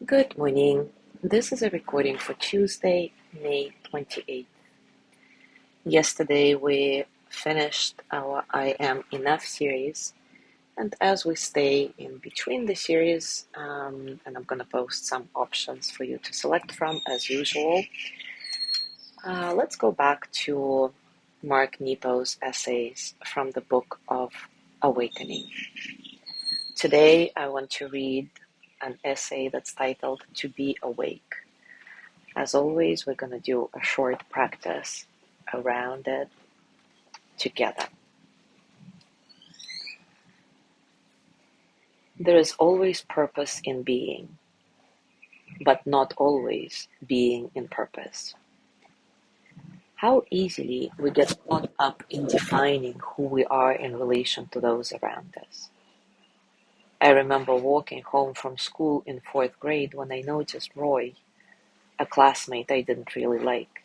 Good morning. This is a recording for Tuesday, May 28th. Yesterday we finished our I Am Enough series, and as we stay in between the series, and I'm going to post some options for you to select from as usual, let's go back to Mark Nepo's essays from the book of Awakening. Today I want to read an essay that's titled To Be Awake. As always, we're going to do a short practice around it together. There is always purpose in being, but not always being in purpose. How easily we get caught up in defining who we are in relation to those around us. I remember walking home from school in fourth grade when I noticed Roy, a classmate I didn't really like,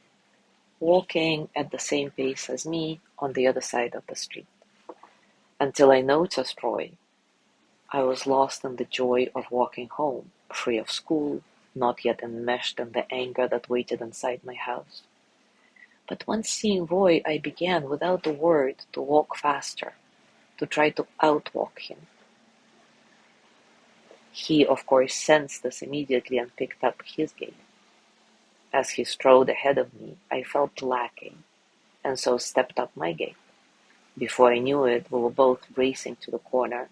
walking at the same pace as me on the other side of the street. Until I noticed Roy, I was lost in the joy of walking home, free of school, not yet enmeshed in the anger that waited inside my house. But once seeing Roy, I began, without a word, to walk faster, to try to outwalk him. He, of course, sensed this immediately and picked up his gait. As he strode ahead of me, I felt lacking, and so stepped up my gait. Before I knew it, we were both racing to the corner,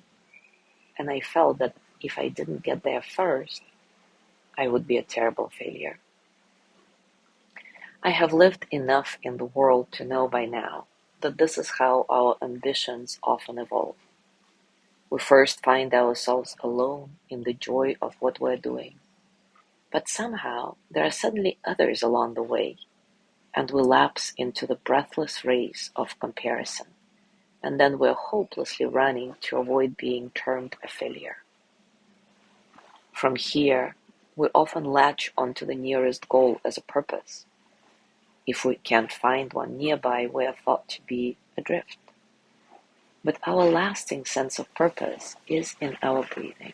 and I felt that if I didn't get there first, I would be a terrible failure. I have lived enough in the world to know by now that this is how our ambitions often evolve. We first find ourselves alone in the joy of what we're doing, but somehow there are suddenly others along the way, and we lapse into the breathless race of comparison, and then we're hopelessly running to avoid being termed a failure. From here, we often latch onto the nearest goal as a purpose. If we can't find one nearby, we are thought to be adrift. But our lasting sense of purpose is in our breathing,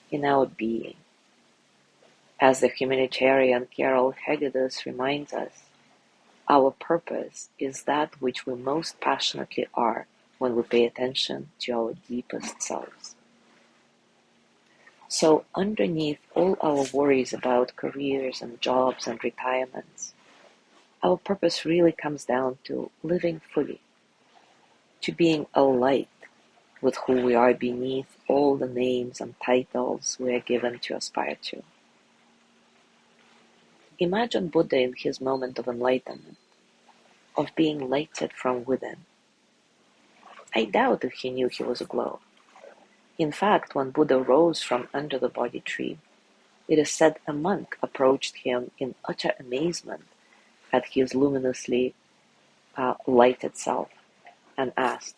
in our being. As the humanitarian Carol Hegedus reminds us, our purpose is that which we most passionately are when we pay attention to our deepest selves. So underneath all our worries about careers and jobs and retirements, our purpose really comes down to living fully, to being a light with who we are beneath all the names and titles we are given to aspire to. Imagine Buddha in his moment of enlightenment, of being lighted from within. I doubt if he knew he was aglow. In fact, when Buddha rose from under the Bodhi tree, it is said a monk approached him in utter amazement at his luminously lighted self and asked,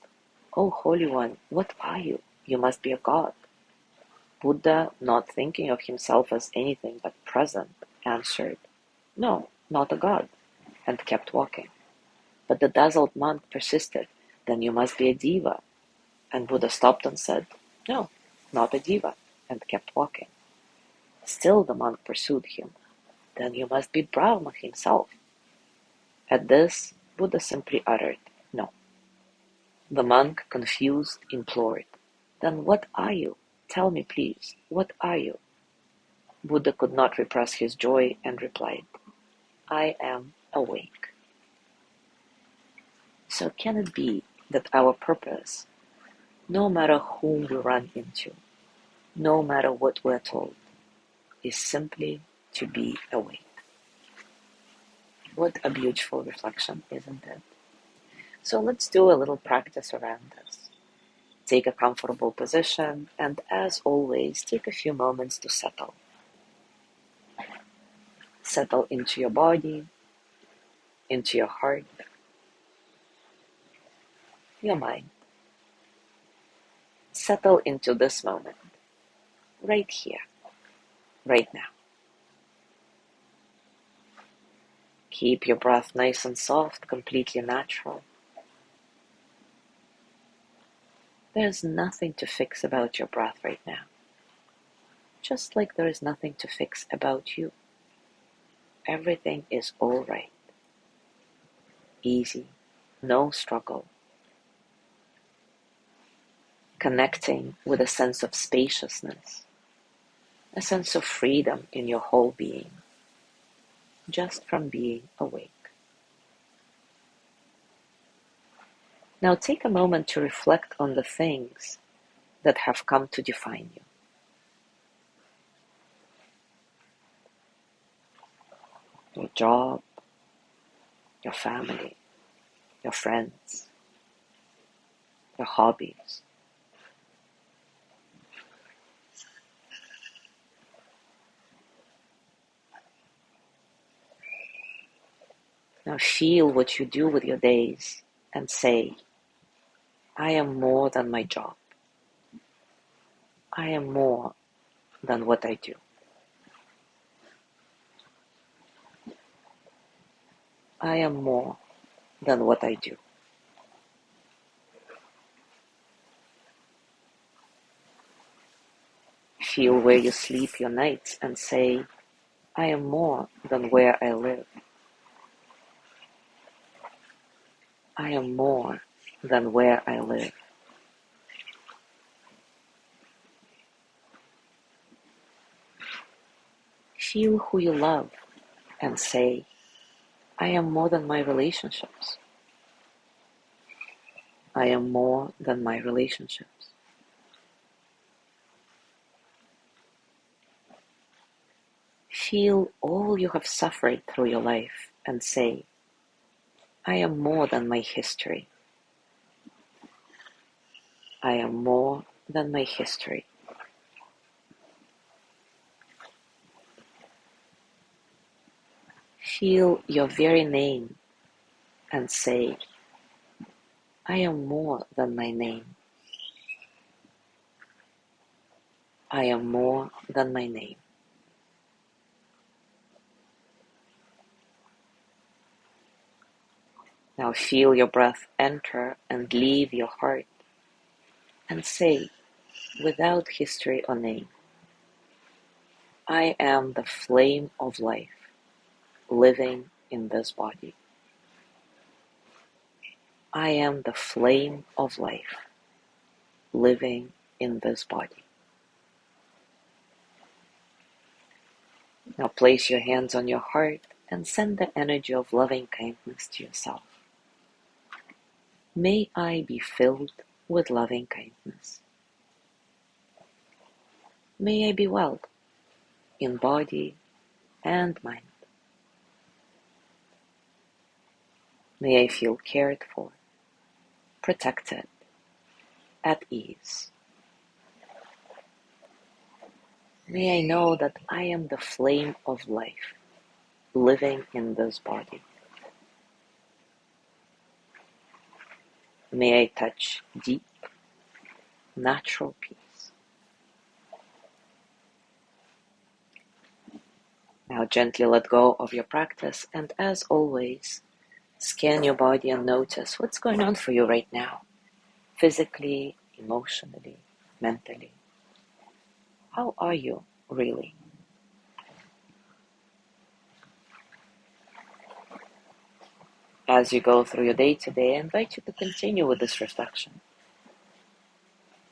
"O Holy One, what are you? You must be a god." Buddha, not thinking of himself as anything but present, answered, "No, not a god," and kept walking. But the dazzled monk persisted, "Then you must be a diva." And Buddha stopped and said, "No, not a diva," and kept walking. Still the monk pursued him, "Then you must be Brahma himself." At this, Buddha simply uttered, "No." The monk, confused, implored, "Then what are you? Tell me, please, what are you?" Buddha could not repress his joy and replied, "I am awake." So can it be that our purpose, no matter whom we run into, no matter what we're told, is simply to be awake? What a beautiful reflection, isn't it? So let's do a little practice around this. Take a comfortable position, and as always, take a few moments to settle. Settle into your body, into your heart, your mind. Settle into this moment, right here, right now. Keep your breath nice and soft, completely natural. There's nothing to fix about your breath right now. just like there is nothing to fix about you. Everything is all right, easy, no struggle. Connecting with a sense of spaciousness, a sense of freedom in your whole being, just from being awake. Now take a moment to reflect on the things that have come to define you. Your job, your family, your friends, your hobbies. Now feel what you do with your days and say, I am more than my job. I am more than what I do. I am more than what I do. Feel where you sleep your nights and say, I am more than where I live. I am more than where I live. Feel who you love and say, I am more than my relationships. I am more than my relationships. Feel all you have suffered through your life and say, I am more than my history. I am more than my history. Feel your very name and say, I am more than my name. I am more than my name. Now feel your breath enter and leave your heart and say, without history or name, I am the flame of life living in this body. I am the flame of life living in this body. Now place your hands on your heart and send the energy of loving kindness to yourself. May I be filled with loving kindness. May I be well in body and mind. May I feel cared for, protected, at ease. May I know that I am the flame of life living in this body. May I touch deep, natural peace. Now gently let go of your practice, and as always, scan your body and notice what's going on for you right now, physically, emotionally, mentally. How are you really? As you go through your day today, I invite you to continue with this reflection.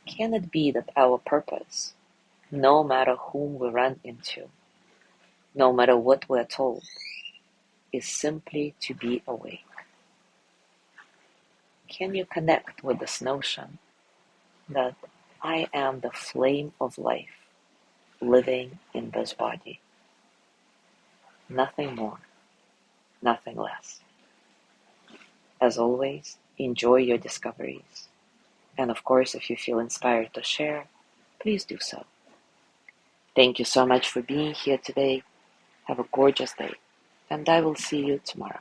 Can it be that our purpose, no matter whom we run into, no matter what we're told, is simply to be awake? Can you connect with this notion that I am the flame of life living in this body? Nothing more, nothing less. As always, enjoy your discoveries. And of course, if you feel inspired to share, please do so. Thank you so much for being here today. Have a gorgeous day, and I will see you tomorrow.